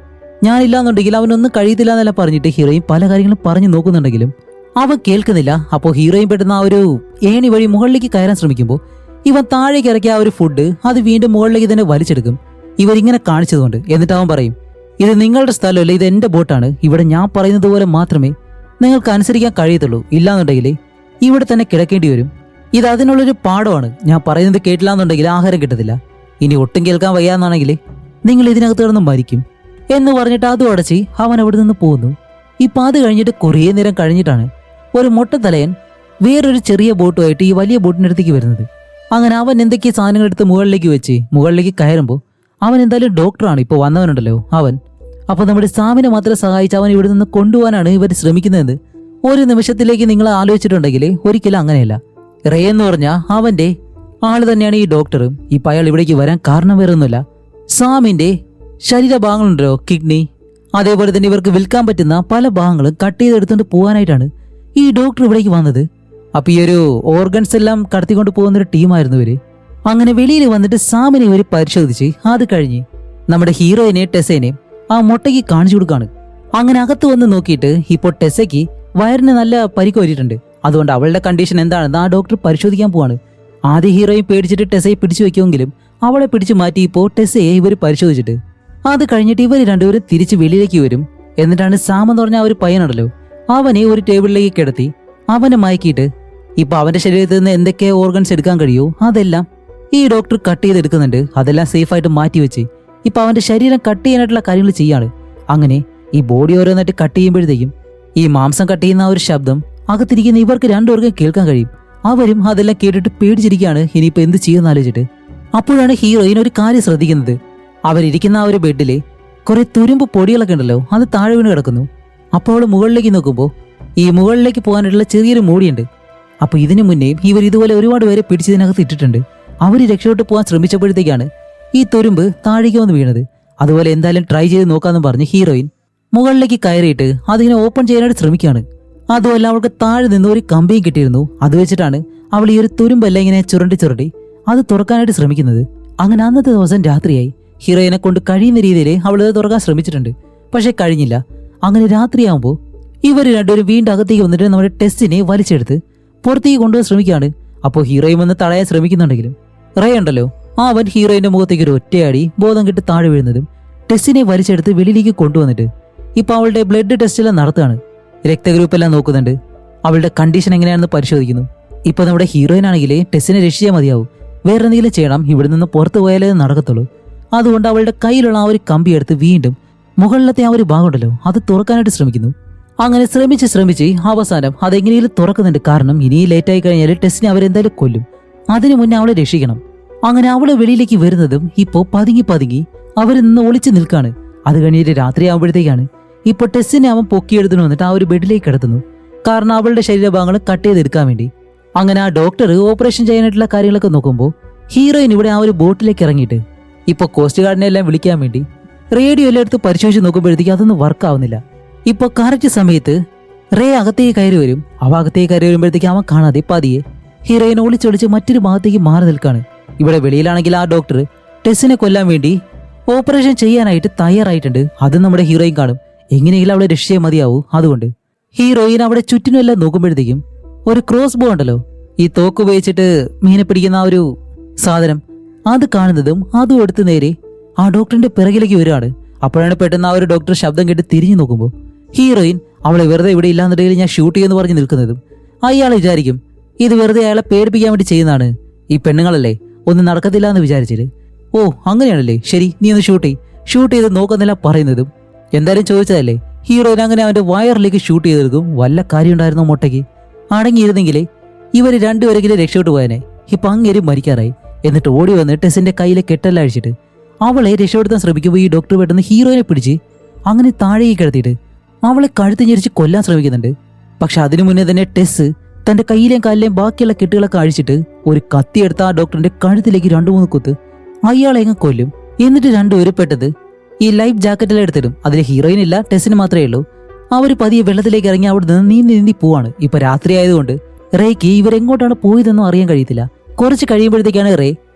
ഞാനില്ലാന്നുണ്ടെങ്കിൽ അവനൊന്നും കഴിയത്തില്ല എന്നെല്ലാം പറഞ്ഞിട്ട് ഹീറോയും പല കാര്യങ്ങളും പറഞ്ഞു നോക്കുന്നുണ്ടെങ്കിലും അവൻ കേൾക്കുന്നില്ല. അപ്പോൾ ഹീറോയും പെട്ടെന്ന് ആ ഒരു ഏണി വഴി മുകളിലേക്ക് കയറാൻ ശ്രമിക്കുമ്പോൾ ഇവൻ താഴേക്ക് ഇറക്കിയ ആ ഒരു ഫുഡ് അത് വീണ്ടും മുകളിലേക്ക് തന്നെ വലിച്ചെടുക്കും ഇവരിങ്ങനെ കാണിച്ചതുകൊണ്ട്. എന്നിട്ട് അവൻ പറയും ഇത് നിങ്ങളുടെ സ്ഥലമല്ല, ഇത് എന്റെ ബോട്ടാണ്, ഇവിടെ ഞാൻ പറയുന്നത് പോലെ മാത്രമേ നിങ്ങൾക്ക് അനുസരിക്കാൻ കഴിയത്തുള്ളൂ, ഇല്ലാന്നുണ്ടെങ്കിൽ ഇവിടെ തന്നെ കിടക്കേണ്ടി വരും, ഇത് അതിനുള്ളൊരു പാഠമാണ്, ഞാൻ പറയുന്നത് കേട്ടില്ല എന്നുണ്ടെങ്കിൽ ആഹാരം കിട്ടത്തില്ല, ഇനി ഒട്ടും കേൾക്കാൻ വയ്യാന്നാണെങ്കിൽ നിങ്ങൾ ഇതിനകത്ത് കിടന്ന് മരിക്കും എന്ന് പറഞ്ഞിട്ട് അതും അടച്ച് അവൻ അവിടെ നിന്ന് പോകുന്നു. ഇപ്പം അത് കഴിഞ്ഞിട്ട് കുറേ നേരം കഴിഞ്ഞിട്ടാണ് ഒരു മൊട്ടത്തലയൻ വേറൊരു ചെറിയ ബോട്ടുമായിട്ട് ഈ വലിയ ബോട്ടിൻ്റെ അടുത്തേക്ക് വരുന്നത്. അങ്ങനെ അവൻ എന്തൊക്കെ സാധനങ്ങൾ എടുത്ത് മുകളിലേക്ക് വെച്ച് മുകളിലേക്ക് കയറുമ്പോൾ അവൻ എന്തായാലും ഡോക്ടറാണ് ഇപ്പോൾ വന്നവനുണ്ടല്ലോ അവൻ. അപ്പോൾ നമ്മുടെ സാമിനെ മാത്രം സഹായിച്ച് അവൻ ഇവിടെ നിന്ന് കൊണ്ടുപോകാനാണ് ഇവർ ശ്രമിക്കുന്നത്. ഒരു നിമിഷത്തിലേക്ക് നിങ്ങൾ ആലോചിച്ചിട്ടുണ്ടെങ്കിൽ ഒരിക്കലും അങ്ങനെയല്ല. റേ എന്ന് പറഞ്ഞാൽ അവന്റെ ആള് തന്നെയാണ് ഈ ഡോക്ടറും. ഇപ്പം അയാൾ ഇവിടേക്ക് വരാൻ കാരണം വേറെ ഒന്നുമില്ല, സാമിന്റെ ശരീരഭാഗങ്ങളുണ്ടല്ലോ കിഡ്നി, അതേപോലെ തന്നെ ഇവർക്ക് വിൽക്കാൻ പറ്റുന്ന പല ഭാഗങ്ങളും കട്ട് ചെയ്തെടുത്തുകൊണ്ട് പോകാനായിട്ടാണ് ഈ ഡോക്ടർ ഇവിടേക്ക് വന്നത്. അപ്പൊ ഈ ഒരു ഓർഗൻസ് എല്ലാം കടത്തിക്കൊണ്ട് പോകുന്നൊരു ടീമായിരുന്നു ഇവര്. അങ്ങനെ വെളിയിൽ വന്നിട്ട് സാമിനെ ഇവർ പരിശോധിച്ച് അത് കഴിഞ്ഞ് നമ്മുടെ ഹീറോയിനെ ടെസ്സേനെ ആ മുട്ടയ്ക്ക് കാണിച്ചു കൊടുക്കാണ്. അങ്ങനെ അകത്ത് വന്ന് നോക്കിയിട്ട് ഇപ്പോൾ ടെസ്സയ്ക്ക് വയറിന് നല്ല പരിക്ക് പറ്റിയിട്ടുണ്ട്. അതുകൊണ്ട് അവളുടെ കണ്ടീഷൻ എന്താണെന്ന് ആ ഡോക്ടർ പരിശോധിക്കാൻ പോവാണ്. ആദ്യ ഹീറോയിൻ പേടിച്ചിട്ട് ടെസ്സയെ പിടിച്ചു വെക്കുമെങ്കിലും അവളെ പിടിച്ചു മാറ്റിയപ്പോൾ ടെസ്സയെ ഇവർ പരിശോധിച്ചിട്ട് അത് കഴിഞ്ഞിട്ട് ഇവർ രണ്ടുപേരും തിരിച്ച് വെളിയിലേക്ക് വരും. എന്നിട്ടാണ് സാം എന്ന് പറഞ്ഞ ആ ഒരു പയ്യനുണ്ടല്ലോ അവനെ ഒരു ടേബിളിലേക്ക് കിടത്തി അവനെ മയക്കിയിട്ട് ഇപ്പൊ അവന്റെ ശരീരത്തിൽ നിന്ന് എന്തൊക്കെ ഓർഗൻസ് എടുക്കാൻ കഴിയുമോ അതെല്ലാം ഈ ഡോക്ടർ കട്ട് ചെയ്തെടുക്കുന്നുണ്ട്. അതെല്ലാം സേഫായിട്ട് മാറ്റി വെച്ച് ഇപ്പൊ അവന്റെ ശരീരം കട്ട് ചെയ്യാനായിട്ടുള്ള കാര്യങ്ങൾ ചെയ്യാണ്. അങ്ങനെ ഈ ബോഡി ഓരോന്നായിട്ട് കട്ട് ചെയ്യുമ്പോഴത്തേക്കും ഈ മാംസം കട്ട് ചെയ്യുന്ന ആ ഒരു ശബ്ദം അകത്തിരിക്കുന്ന ഇവർക്ക് രണ്ടുപേർക്കും കേൾക്കാൻ കഴിയും. അവരും അതെല്ലാം കേട്ടിട്ട് പേടിച്ചിരിക്കുകയാണ് ഇനിയിപ്പോ എന്ത് ചെയ്യുമെന്ന് ആലോചിച്ചിട്ട്. അപ്പോഴാണ് ഹീറോയിൻ ഒരു കാര്യം ശ്രദ്ധിക്കുന്നത്. അവരിയ്ക്കുന്ന ആ ഒരു ബെഡില് കുറെ തുരുമ്പ് പൊടികളൊക്കെ ഉണ്ടല്ലോ അത് താഴെ വീണ് കിടക്കുന്നു. അപ്പോൾ അവള് മുകളിലേക്ക് നോക്കുമ്പോൾ ഈ മുകളിലേക്ക് പോകാനായിട്ടുള്ള ചെറിയൊരു മൂടിയുണ്ട്. അപ്പൊ ഇതിനു മുന്നേയും ഇവർ ഇതുപോലെ ഒരുപാട് പേരെ പിടിച്ചതിനകത്ത് ഇട്ടിട്ടുണ്ട്. അവര് രക്ഷപ്പെട്ട് പോകാൻ ശ്രമിച്ചപ്പോഴത്തേക്കാണ് ഈ തുരുമ്പ് താഴേക്ക് വന്ന് വീണത്. അതുപോലെ എന്തായാലും ട്രൈ ചെയ്ത് നോക്കാമെന്ന് പറഞ്ഞ് ഹീറോയിൻ മുകളിലേക്ക് കയറിയിട്ട് അതിങ്ങനെ ഓപ്പൺ ചെയ്യാനായിട്ട് ശ്രമിക്കുകയാണ്. അതുമല്ല അവൾക്ക് താഴെ നിന്ന് ഒരു കമ്പിയും കിട്ടിയിരുന്നു. അത് വെച്ചിട്ടാണ് അവൾ ഈ ഒരു തുരുമ്പെല്ലാം ഇങ്ങനെ ചുരണ്ടി അത് തുറക്കാനായിട്ട് ശ്രമിക്കുന്നത്. അങ്ങനെ അന്നത്തെ ദിവസം രാത്രിയായി. ഹീറോയിനെ കൊണ്ട് കഴിയുന്ന രീതിയിൽ അവൾ ഇത് തുറക്കാൻ ശ്രമിച്ചിട്ടുണ്ട്, പക്ഷെ കഴിഞ്ഞില്ല. അങ്ങനെ രാത്രിയാകുമ്പോൾ ഇവർ രണ്ടുപേരും വീണ്ടും അകത്തേക്ക് വന്നിട്ട് നമ്മുടെ ടെസ്സിനെ വലിച്ചെടുത്ത് പുറത്തേക്ക് കൊണ്ടുപോകാൻ ശ്രമിക്കുകയാണ്. അപ്പോൾ ഹീറോയിൻ വന്ന് തടയാൻ ശ്രമിക്കുന്നുണ്ടെങ്കിലും റേ ഉണ്ടല്ലോ അവൻ ഹീറോയിന്റെ മുഖത്തേക്ക് ഒരു ഒറ്റയടി ബോധം കിട്ടി താഴെ വീഴുന്നതും ടെസ്സിനെ വലിച്ചെടുത്ത് വെളിയിലേക്ക് കൊണ്ടുവന്നിട്ട് ഇപ്പൊ അവളുടെ ബ്ലഡ് ടെസ്റ്റ് എല്ലാം നടത്തുകയാണ്. രക്തഗ്രൂപ്പ് എല്ലാം നോക്കുന്നുണ്ട്. അവളുടെ കണ്ടീഷൻ എങ്ങനെയാണെന്ന് പരിശോധിക്കുന്നു. ഇപ്പൊ നമ്മുടെ ഹീറോയിൻ ആണെങ്കിൽ ടെസ്സിനെ രക്ഷിച്ചാൽ മതിയാവും, വേറെ എന്തെങ്കിലും ചെയ്യണം, ഇവിടെ നിന്ന് പുറത്തു പോയാലേ നടക്കത്തുള്ളൂ. അതുകൊണ്ട് അവളുടെ കയ്യിലുള്ള ആ ഒരു കമ്പി എടുത്ത് വീണ്ടും മുകളിലത്തെ ആ ഒരു ഭാഗമുണ്ടല്ലോ അത് തുറക്കാനായിട്ട് ശ്രമിക്കുന്നു. അങ്ങനെ ശ്രമിച്ച് അവസാനം അതെങ്ങനെയും തുറക്കുന്നുണ്ട്. കാരണം ഇനി ലേറ്റായി കഴിഞ്ഞാൽ ടെസ്സിനെ അവരെന്തായാലും കൊല്ലും. അതിനു മുന്നേ അവളെ രക്ഷിക്കണം. അങ്ങനെ അവളെ വെളിയിലേക്ക് വരുന്നതും ഇപ്പോ പതുങ്ങി അവരിൽ നിന്ന് ഒളിച്ചു നിൽക്കാണ്. അത് കഴിഞ്ഞിട്ട് രാത്രി ആകുമ്പോഴത്തേക്കാണ് ഇപ്പൊ ടെസ്സിനെ അവൻ പൊക്കിയെടുത്തു വന്നിട്ട് ആ ഒരു ബെഡിലേക്ക് കിടത്തുന്നു. കാരണം അവളുടെ ശരീരഭാഗങ്ങൾ കട്ട് ചെയ്തെടുക്കാൻ വേണ്ടി. അങ്ങനെ ആ ഡോക്ടർ ഓപ്പറേഷൻ ചെയ്യാനായിട്ടുള്ള കാര്യങ്ങളൊക്കെ നോക്കുമ്പോൾ ഹീറോയിൻ ഇവിടെ ആ ഒരു ബോട്ടിലേക്ക് ഇറങ്ങിയിട്ട് ഇപ്പൊ കോസ്റ്റ് ഗാർഡിനെ എല്ലാം വിളിക്കാൻ വേണ്ടി റേഡിയോ എല്ലാം എടുത്ത് പരിശോധിച്ച് നോക്കുമ്പോഴത്തേക്ക് അതൊന്നും വർക്ക് ആവുന്നില്ല. ഇപ്പൊ കറക്റ്റ് സമയത്ത് റേ അകത്തേക്ക് കയറി വരും. അകത്തേക്ക് കയറി വരുമ്പോഴത്തേക്ക് അവൻ കാണാതെ പതിയെ ഹീറോയിനെ ഒളിച്ചൊളിച്ച് മറ്റൊരു ഭാഗത്തേക്ക് മാറി നിൽക്കാണ്. ഇവിടെ വെളിയിലാണെങ്കിൽ ആ ഡോക്ടർ ടെസ്സിനെ കൊല്ലാൻ വേണ്ടി ഓപ്പറേഷൻ ചെയ്യാനായിട്ട് തയ്യാറായിട്ടുണ്ട്. അത് നമ്മുടെ ഹീറോയിൻ കാണും. എങ്ങനെയെങ്കിലും അവളെ രക്ഷിച്ചേ മതിയാവൂ. അതുകൊണ്ട് ഹീറോയിൻ അവിടെ ചുറ്റിനും എല്ലാം നോക്കുമ്പോഴത്തേക്കും ഒരു ക്രോസ് ബോ ഉണ്ടല്ലോ, ഈ തോക്ക് ഉപയോഗിച്ചിട്ട് മീനെ പിടിക്കുന്ന ആ ഒരു സാധനം, അത് കാണുന്നതും അതും എടുത്ത് നേരെ ആ ഡോക്ടറിന്റെ പിറകിലേക്ക് വരികയാണ്. അപ്പോഴാണ് പെട്ടെന്ന് ആ ഒരു ഡോക്ടർ ശബ്ദം കേട്ട് തിരിഞ്ഞു നോക്കുമ്പോൾ ഹീറോയിൻ അവളെ വെറുതെ ഇവിടെ ഇല്ലാന്നുണ്ടെങ്കിൽ ഞാൻ ഷൂട്ട് ചെയ്യുമെന്ന് പറഞ്ഞ് നിൽക്കുന്നതും അയാൾ വിചാരിക്കും ഇത് വെറുതെ അയാളെ പേടിപ്പിക്കാൻ വേണ്ടി ചെയ്യുന്നതാണ്. ഈ പെണ്ണുങ്ങളല്ലേ ഒന്നും നടക്കത്തില്ല എന്ന് വിചാരിച്ചിട്ട്, ഓ അങ്ങനെയാണല്ലേ, ശരി നീ ഒന്ന് ഷൂട്ട് ചെയ്ത് നോക്കുന്നില്ല പറയുന്നതും എന്തായാലും ചോദിച്ചതല്ലേ. ഹീറോയിൻ അങ്ങനെ അവന്റെ വയറിലേക്ക് ഷൂട്ട് ചെയ്തെടുക്കും. വല്ല കാര്യം ഉണ്ടായിരുന്നോ മൊട്ടയ്ക്ക്? അടങ്ങിയിരുന്നെങ്കിലേ ഇവര് രണ്ടുപേരെങ്കിലും രക്ഷപ്പെട്ടു പോയനെ. ഇപ്പൊ അങ്ങേരും മരിക്കാറായി. എന്നിട്ട് ഓടി വന്ന് ടെസ്സിന്റെ കയ്യിലെ കെട്ടെല്ലാം അഴിച്ചിട്ട് അവളെ രക്ഷപ്പെടുത്താൻ ശ്രമിക്കുമ്പോൾ ഈ ഡോക്ടർ പെട്ടെന്ന് ഹീറോയിനെ പിടിച്ച് അങ്ങനെ താഴേക്ക് കിടത്തിയിട്ട് അവളെ കഴുത്ത് ഞെരിച്ച് കൊല്ലാൻ ശ്രമിക്കുന്നുണ്ട്. പക്ഷെ അതിനു മുന്നേ തന്നെ ടെസ് തന്റെ കയ്യിലെയും കാലിലെയും ബാക്കിയുള്ള കെട്ടുകളൊക്കെ അഴിച്ചിട്ട് ഒരു കത്തിയെടുത്ത ആ ഡോക്ടറിന്റെ കഴുത്തിലേക്ക് 2-3 കുത്ത് അയാളെ അങ്ങ് കൊല്ലും. എന്നിട്ട് രണ്ടുപേരും പെട്ടത് ഈ ലൈഫ് ജാക്കറ്റെല്ലാം എടുത്തിടും. അതിൽ ഹീറോയിൻ ഇല്ല, ടെസ്സിന് മാത്രമേ ഉള്ളൂ. അവർ പതിയെ വെള്ളത്തിലേക്ക് ഇറങ്ങി അവിടെ നിന്ന് നീന്തി പോവാണ്. ഇപ്പൊ രാത്രി ആയതുകൊണ്ട് റേക്ക് ഇവരെങ്ങോട്ടാണ് പോയതെന്നും അറിയാൻ കഴിയത്തില്ല. കുറച്ച് കഴിയുമ്പോഴത്തേക്കാണ് റേ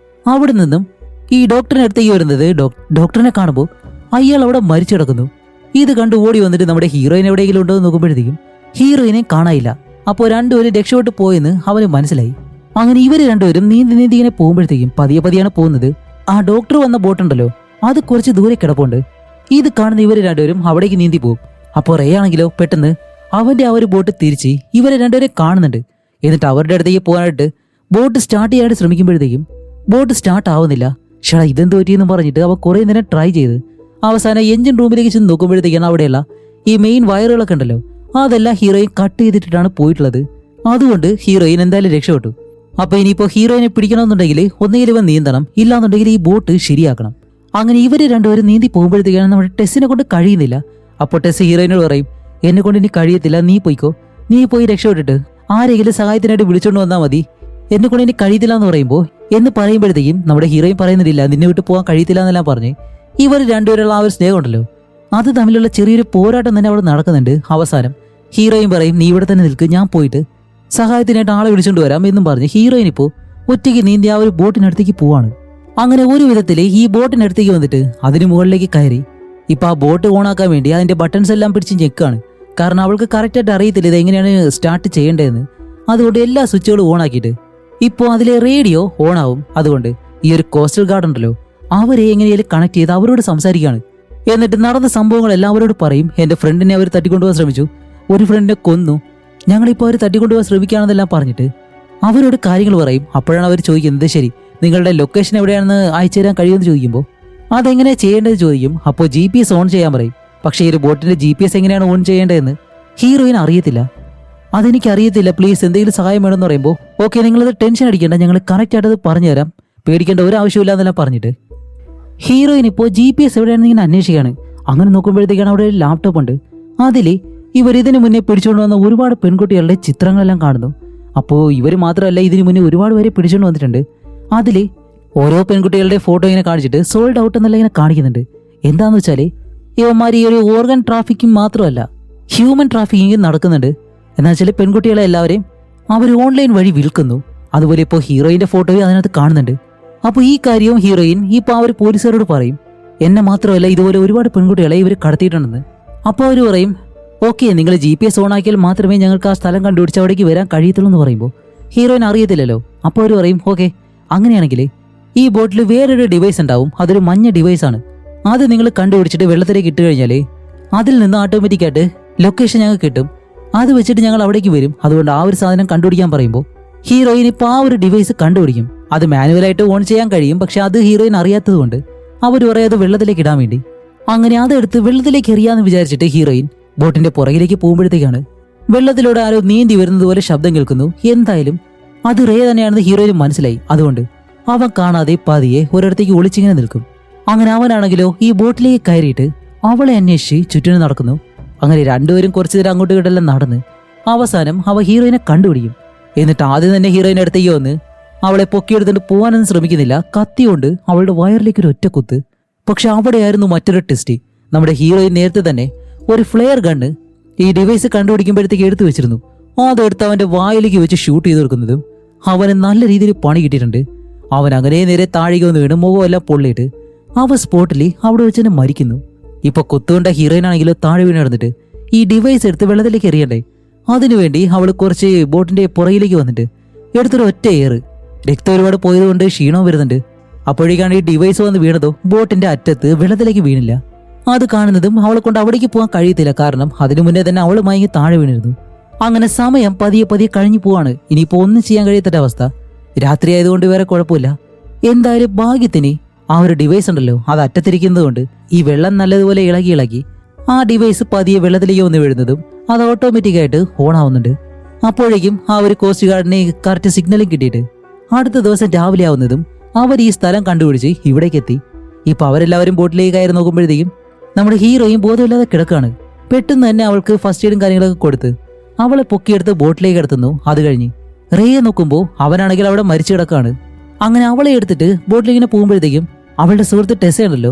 അവിടെ നിന്നും ഈ ഡോക്ടറിനെ അടുത്തേക്ക് വരുന്നത്. ഡോക്ടറിനെ കാണുമ്പോൾ അയാൾ അവിടെ മരിച്ചു കിടക്കുന്നു. ഇത് കണ്ട് ഓടി വന്നിട്ട് നമ്മുടെ ഹീറോയിൻ എവിടെയെങ്കിലും ഉണ്ടോ എന്ന് നോക്കുമ്പോഴത്തേക്കും ഹീറോയിനെ കാണാനില്ല. അപ്പോൾ രണ്ടുപേരും രക്ഷപ്പെട്ട് പോയെന്ന് അവന് മനസ്സിലായി. അങ്ങനെ ഇവര് രണ്ടുപേരും നീന്തി ഇങ്ങനെ പോകുമ്പോഴത്തേക്കും പതിയെയാണ് പോകുന്നത്. ആ ഡോക്ടർ വന്ന ബോട്ടുണ്ടല്ലോ അത് കുറച്ച് ദൂരെ കിടപ്പുണ്ട്. ഇത് കാണുന്ന ഇവര് രണ്ടുപേരും അവിടേക്ക് നീന്തി പോകും. അപ്പോൾ റേ ആണെങ്കിലോ പെട്ടെന്ന് അവന്റെ ആ ഒരു ബോട്ട് തിരിച്ച് ഇവരെ രണ്ടുപേരെ കാണുന്നുണ്ട്. എന്നിട്ട് അവരുടെ അടുത്തേക്ക് പോകാനായിട്ട് ബോട്ട് സ്റ്റാർട്ട് ചെയ്യാനായിട്ട് ശ്രമിക്കുമ്പോഴത്തേക്കും ബോട്ട് സ്റ്റാർട്ട് ആവുന്നില്ല. ഷടാ ഇതെന്ത് പറ്റിയെന്ന് പറഞ്ഞിട്ട് അവ കുറെ നേരം ട്രൈ ചെയ്ത് അവസാനം എഞ്ചിൻ റൂമിലേക്ക് ചെന്ന് നോക്കുമ്പോഴത്തേക്കാണ് അവിടെയുള്ള ഈ മെയിൻ വയറുകളൊക്കെ ഉണ്ടല്ലോ അതെല്ലാം ഹീറോയിൻ കട്ട് ചെയ്തിട്ടാണ് പോയിട്ടുള്ളത്. അതുകൊണ്ട് ഹീറോയിൻ എന്തായാലും രക്ഷപ്പെട്ടു. അപ്പൊ ഇനിയിപ്പോ ഹീറോയിനെ പിടിക്കണമെന്നുണ്ടെങ്കിൽ ഒന്നുകിൽ ഇവൻ നീന്തണം, ഇല്ലാന്നുണ്ടെങ്കിൽ ഈ ബോട്ട് ശരിയാക്കണം. അങ്ങനെ ഇവര് രണ്ടുപേരും നീന്തി പോകുമ്പോഴത്തേക്കാണ് നമ്മുടെ ടെസ്സിനെ കൊണ്ട് കഴിയുന്നില്ല. അപ്പോൾ ടെസ് ഹീറോയിനോട് പറയും എന്നെ കൊണ്ട് ഇനി കഴിയത്തില്ല, നീ പോയിക്കോ, നീ പോയി രക്ഷപ്പെട്ടിട്ട് ആരെങ്കിലും സഹായത്തിനായിട്ട് വിളിച്ചോണ്ട് വന്നാൽ മതി, എന്നെ കൊണ്ട് ഇനി കഴിയത്തില്ല എന്ന് പറയുമ്പോഴത്തേക്കും നമ്മുടെ ഹീറോയിൻ പറയുന്നില്ല നിന്നെ വിട്ട് പോകാൻ കഴിയത്തില്ല എന്നെല്ലാം പറഞ്ഞ് ഇവർ രണ്ടുപേരുള്ള ആ ഒരു സ്നേഹം ഉണ്ടല്ലോ അത് തമ്മിലുള്ള ചെറിയൊരു പോരാട്ടം തന്നെ അവിടെ നടക്കുന്നുണ്ട്. അവസാനം ഹീറോയിൻ പറയും നീ ഇവിടെ തന്നെ നിൽക്ക്, ഞാൻ പോയിട്ട് സഹായത്തിനായിട്ട് ആളെ വിളിച്ചോണ്ട് വരാം എന്നും പറഞ്ഞ് ഹീറോയിൻ ഇപ്പോൾ ഒറ്റയ്ക്ക് നീന്തി ആ ഒരു ബോട്ടിനടുത്തേക്ക് പോവാണ്. അങ്ങനെ ഒരു വിധത്തില് ഈ ബോട്ടിനടുത്തേക്ക് വന്നിട്ട് അതിന് മുകളിലേക്ക് കയറി ഇപ്പൊ ആ ബോട്ട് ഓണാക്കാൻ വേണ്ടി അതിന്റെ ബട്ടൺസ് എല്ലാം പിടിച്ച് ഞെക്കാണ്. കാരണം അവൾക്ക് കറക്റ്റായിട്ട് അറിയത്തില്ല ഇത് എങ്ങനെയാണ് സ്റ്റാർട്ട് ചെയ്യേണ്ടതെന്ന്. അതുകൊണ്ട് എല്ലാ സ്വിച്ചുകളും ഓണാക്കിയിട്ട് ഇപ്പോൾ അതിലെ റേഡിയോ ഓൺ ആവും. അതുകൊണ്ട് ഈ ഒരു കോസ്റ്റൽ ഗാർഡ് ഉണ്ടല്ലോ, അവരെ എങ്ങനെയാലും കണക്ട് ചെയ്ത് അവരോട് സംസാരിക്കുകയാണ്. എന്നിട്ട് നടന്ന സംഭവങ്ങൾ എല്ലാവരോട് പറയും. എൻ്റെ ഫ്രണ്ടിനെ അവർ തട്ടിക്കൊണ്ടുപോകാൻ ശ്രമിച്ചു, ഒരു ഫ്രണ്ടിനെ കൊന്നു, ഞങ്ങളിപ്പോൾ അവർ തട്ടിക്കൊണ്ടുപോകാൻ ശ്രമിക്കുകയാണെന്നെല്ലാം പറഞ്ഞിട്ട് അവരോട് കാര്യങ്ങൾ പറയും. അപ്പോഴാണ് അവർ ചോദിക്കുന്നത്, ശരി നിങ്ങളുടെ ലൊക്കേഷൻ എവിടെയാണെന്ന് അയച്ചു തരാൻ കഴിയുമെന്ന് ചോദിക്കുമ്പോൾ അതെങ്ങനെ ചെയ്യേണ്ടത് ചോദിക്കും. അപ്പോൾ GPS ഓൺ ചെയ്യാൻ പറയും. പക്ഷേ ഈ ഒരു ബോട്ടിന്റെ GPS എങ്ങനെയാണ് ഓൺ ചെയ്യേണ്ടതെന്ന് ഹീറോയിൻ അറിയത്തില്ല. അതെനിക്കറിയത്തില്ല, പ്ലീസ് എന്തെങ്കിലും സഹായം വേണമെന്ന് പറയുമ്പോൾ ഓക്കെ നിങ്ങളത് ടെൻഷൻ അടിക്കേണ്ട, ഞങ്ങൾ കറക്റ്റ് ആയിട്ടത് പറഞ്ഞുതരാം, പേടിക്കേണ്ട ഒരു ആവശ്യമില്ല എന്നെല്ലാം പറഞ്ഞിട്ട് ഹീറോയിൻ ഇപ്പോൾ GPS എവിടെയാണെന്ന് ഇങ്ങനെ അന്വേഷിക്കുകയാണ്. അങ്ങനെ നോക്കുമ്പോഴത്തേക്കാണ് അവിടെ ഒരു ലാപ്ടോപ്പ് ഉണ്ട്. അതിൽ ഇവർ ഇതിനു മുന്നേ പിടിച്ചുകൊണ്ട് വന്ന ഒരുപാട് പെൺകുട്ടികളുടെ ചിത്രങ്ങളെല്ലാം കാണുന്നു. അപ്പോൾ ഇവർ മാത്രമല്ല, ഇതിനു മുന്നേ ഒരുപാട് പേരെ പിടിച്ചുകൊണ്ട് വന്നിട്ടുണ്ട്. അതിൽ ഓരോ പെൺകുട്ടികളുടെ ഫോട്ടോ ഇങ്ങനെ കാണിച്ചിട്ട് സോൾഡ് ഔട്ട് എന്നല്ല ഇങ്ങനെ കാണിക്കുന്നുണ്ട്. എന്താന്ന് വെച്ചാൽ ഇവന്മാർ ഈ ഒരു ഓർഗൻ ട്രാഫിക്കിംഗ് മാത്രമല്ല, ഹ്യൂമൻ ട്രാഫിക്കിംഗ് നടക്കുന്നുണ്ട്. എന്താ വെച്ചാൽ പെൺകുട്ടികളെ എല്ലാവരെയും അവർ ഓൺലൈൻ വഴി വിൽക്കുന്നു. അതുപോലെ ഇപ്പോൾ ഹീറോയിൻ്റെ ഫോട്ടോയും അതിനകത്ത് കാണുന്നുണ്ട്. അപ്പോൾ ഈ കാര്യവും ഹീറോയിൻ ഇപ്പോൾ അവർ പോലീസുകാരോട് പറയും, എന്നെ മാത്രമല്ല ഇതുപോലെ ഒരുപാട് പെൺകുട്ടികളെ ഇവർ കടത്തിയിട്ടുണ്ടെന്ന്. അപ്പോൾ അവർ പറയും ഓക്കെ നിങ്ങൾ GPS ഓൺ ആക്കിയാൽ മാത്രമേ ഞങ്ങൾക്ക് ആ സ്ഥലം കണ്ടുപിടിച്ച് അവിടേക്ക് വരാൻ കഴിയത്തുള്ളൂ എന്ന് പറയുമ്പോൾ ഹീറോയിൻ അറിയത്തില്ലല്ലോ. അപ്പോൾ അവർ പറയും ഓക്കെ അങ്ങനെയാണെങ്കിൽ ഈ ബോട്ടിൽ വേറൊരു ഡിവൈസ് ഉണ്ടാവും, അതൊരു മഞ്ഞ ഡിവൈസാണ്, അത് നിങ്ങൾ കണ്ടുപിടിച്ചിട്ട് വെള്ളത്തിലേക്ക് ഇട്ട് കഴിഞ്ഞാൽ അതിൽ നിന്ന് ഓട്ടോമാറ്റിക്കായിട്ട് ലൊക്കേഷൻ ഞങ്ങൾക്ക് കിട്ടും, അത് വെച്ചിട്ട് ഞങ്ങൾ അവിടേക്ക് വരും. അതുകൊണ്ട് ആ ഒരു സാധനം കണ്ടുപിടിക്കാൻ പറയുമ്പോൾ ഹീറോയിൻ ഇപ്പോൾ ആ ഒരു ഡിവൈസ് കണ്ടുപിടിക്കും. അത് മാനുവലായിട്ട് ഓൺ ചെയ്യാൻ കഴിയും, പക്ഷെ അത് ഹീറോയിൻ അറിയാത്തത് കൊണ്ട് അവർ പറയാതെ വെള്ളത്തിലേക്ക് ഇടാൻ വേണ്ടി അങ്ങനെ അതെടുത്ത് വെള്ളത്തിലേക്ക് എറിയാന്ന് വിചാരിച്ചിട്ട് ഹീറോയിൻ ബോട്ടിന്റെ പുറകിലേക്ക് പോകുമ്പോഴത്തേക്കാണ് വെള്ളത്തിലൂടെ ആരോ നീന്തി വരുന്നത് പോലെ ശബ്ദം കേൾക്കുന്നു. എന്തായാലും അത് റേ തന്നെയാണെന്ന് ഹീറോയിന് മനസ്സിലായി. അതുകൊണ്ട് അവൻ കാണാതെ പതിയെ ഒരിടത്തേക്ക് ഒളിച്ചിങ്ങനെ നിൽക്കും. അങ്ങനെ അവനാണെങ്കിലോ ഈ ബോട്ടിലേക്ക് കയറിയിട്ട് അവളെ അന്വേഷിച്ച് ചുറ്റിനും നടക്കുന്നു. അങ്ങനെ രണ്ടുപേരും കുറച്ചു നേരം അങ്ങോട്ട് ഇങ്ങോട്ടെല്ലാം നടന്ന് അവസാനം അവ ഹീറോയിനെ കണ്ടുപിടിക്കും. എന്നിട്ട് ആദ്യം തന്നെ ഹീറോയിൻ്റെ അടുത്തേക്ക് വന്ന് അവളെ പൊക്കിയെടുത്തിട്ട് പോകാനൊന്നും ശ്രമിക്കുന്നില്ല, കത്തിയോണ്ട് അവളുടെ വയറിലേക്ക് ഒരു ഒറ്റ കുത്ത്. പക്ഷെ അവിടെയായിരുന്നു മറ്റൊരു ടെസ്റ്റ്. നമ്മുടെ ഹീറോയിൻ നേരത്തെ തന്നെ ഒരു ഫ്ലെയർ ഗണ്ണ് ഈ ഡിവൈസ് കണ്ടുപിടിക്കുമ്പോഴത്തേക്ക് എടുത്തു വെച്ചിരുന്നു. അതെടുത്ത് അവന്റെ വായിലേക്ക് വെച്ച് ഷൂട്ട് ചെയ്ത് കൊടുക്കുന്നതും അവന് നല്ല രീതിയിൽ പണി കിട്ടിയിട്ടുണ്ട്. അവൻ അങ്ങനെ നേരെ താഴേക്ക് വന്ന് വീണ് മുഖമെല്ലാം പൊള്ളിയിട്ട് അവ സ്പോട്ടിൽ അവിടെ വെച്ച് തന്നെ മരിക്കുന്നു. ഇപ്പൊ കുത്തുകൊണ്ട ഹീറോയിൻ ആണെങ്കിലോ താഴെ വീണ് നടന്നിട്ട് ഈ ഡിവൈസ് എടുത്ത് വെള്ളത്തിലേക്ക് എറിയണ്ടേ, അതിനുവേണ്ടി അവൾ കുറച്ച് ബോട്ടിന്റെ പുറകിലേക്ക് വന്നിട്ട് എടുത്തൊരു ഒറ്റ ഏറ്. രക്തം ഒരുപാട് പോയതുകൊണ്ട് ക്ഷീണവും വരുന്നുണ്ട്. അപ്പോഴേക്കാണ് ഈ ഡിവൈസ് വന്ന് വീണതോ ബോട്ടിന്റെ അറ്റത്ത് വെള്ളത്തിലേക്ക് വീണില്ല. അത് കാണുന്നതും അവളെ കൊണ്ട് അവിടേക്ക് പോകാൻ കഴിയത്തില്ല, കാരണം അതിനു മുന്നേ തന്നെ അവൾ മയങ്ങി താഴെ വീണിരുന്നു. അങ്ങനെ സമയം പതിയെ പതിയെ കഴിഞ്ഞു പോവാണ്. ഇനിയിപ്പോ ഒന്നും ചെയ്യാൻ കഴിയാത്ത അവസ്ഥ. രാത്രി ആയതുകൊണ്ട് വേറെ കുഴപ്പമില്ല. എന്തായാലും ഭാഗ്യത്തിന് ആ ഒരു ഡിവൈസ് ഉണ്ടല്ലോ അത് അറ്റത്തിരിക്കുന്നത് കൊണ്ട് ഈ വെള്ളം നല്ലതുപോലെ ഇളകി ആ ഡിവൈസ് പതിയെ വെള്ളത്തിലേക്ക് വന്ന് വീഴുന്നതും അത് ഓട്ടോമാറ്റിക്കായിട്ട് ഓൺ ആവുന്നുണ്ട്. അപ്പോഴേക്കും ആ ഒരു കോസ്റ്റ് ഗാർഡിനെ കറക്റ്റ് സിഗ്നലും കിട്ടിയിട്ട് അടുത്ത ദിവസം രാവിലെ ആവുന്നതും അവർ ഈ സ്ഥലം കണ്ടുപിടിച്ച് ഇവിടേക്ക് എത്തി. ഇപ്പൊ അവരെല്ലാവരും ബോട്ടിലേക്ക് കയറി നോക്കുമ്പോഴത്തേക്കും നമ്മുടെ ഹീറോയും ബോധമില്ലാതെ കിടക്കാണ്. പെട്ടെന്ന് തന്നെ അവൾക്ക് ഫസ്റ്റ് എയ്ഡും കാര്യങ്ങളൊക്കെ കൊടുത്ത് അവളെ പൊക്കിയെടുത്ത് ബോട്ടിലേക്ക് കിടത്തുന്നു. അത് കഴിഞ്ഞ് റേയെ നോക്കുമ്പോൾ അവനാണെങ്കിൽ അവിടെ മരിച്ചു കിടക്കാണ്. അങ്ങനെ അവളെ എടുത്തിട്ട് ബോട്ടിലിങ്ങനെ പോകുമ്പോഴത്തേക്കും അവളുടെ സുഹൃത്ത് ടെസ്സയുണ്ടല്ലോ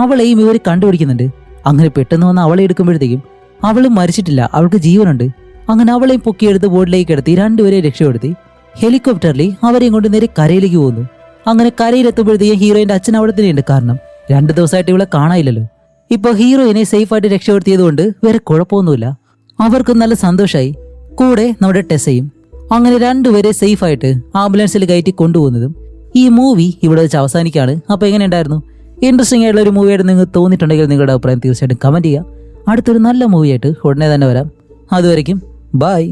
അവളെയും ഇവർ കണ്ടുപിടിക്കുന്നുണ്ട്. അങ്ങനെ പെട്ടെന്ന് വന്ന് അവളെ എടുക്കുമ്പോഴത്തേക്കും അവളും മരിച്ചിട്ടില്ല, അവൾക്ക് ജീവനുണ്ട്. അങ്ങനെ അവളെയും പൊക്കിയെടുത്ത് ബോട്ടിലേക്ക് കിടത്തി രണ്ടുപേരെ രക്ഷപ്പെടുത്തി ഹെലികോപ്റ്ററിൽ അവരെയും കൊണ്ട് നേരെ കരയിലേക്ക് പോകുന്നു. അങ്ങനെ കരയിലെത്തുമ്പോഴത്തേക്കും ഹീറോയിന്റെ അച്ഛൻ അവിടെ തന്നെയുണ്ട്, കാരണം 2 ദിവസമായിട്ട് ഇവളെ കാണാനില്ലല്ലോ. ഇപ്പൊ ഹീറോയിനെ സേഫായിട്ട് രക്ഷപ്പെടുത്തിയത് കൊണ്ട് വേറെ കുഴപ്പമൊന്നുമില്ല, അവർക്കും നല്ല സന്തോഷമായി. കൂടെ നമ്മുടെ ടെസ്സയും. അങ്ങനെ രണ്ടുപേരെ സേഫായിട്ട് ആംബുലൻസിൽ കയറ്റി കൊണ്ടുപോകുന്നതും ഈ മൂവി ഇവിടെ വെച്ച് അവസാനിക്കുകയാണ്. അപ്പോൾ എങ്ങനെ ഉണ്ടായിരുന്നു? ഇൻട്രസ്റ്റിംഗ് ആയിട്ടുള്ള ഒരു മൂവിയായിട്ട് നിങ്ങൾക്ക് തോന്നിയിട്ടുണ്ടെങ്കിൽ നിങ്ങളുടെ അഭിപ്രായം തീർച്ചയായിട്ടും കമന്റ് ചെയ്യുക. അടുത്തൊരു നല്ല മൂവിയായിട്ട് ഉടനെ തന്നെ വരാം. അതുവരയ്ക്കും ബൈ.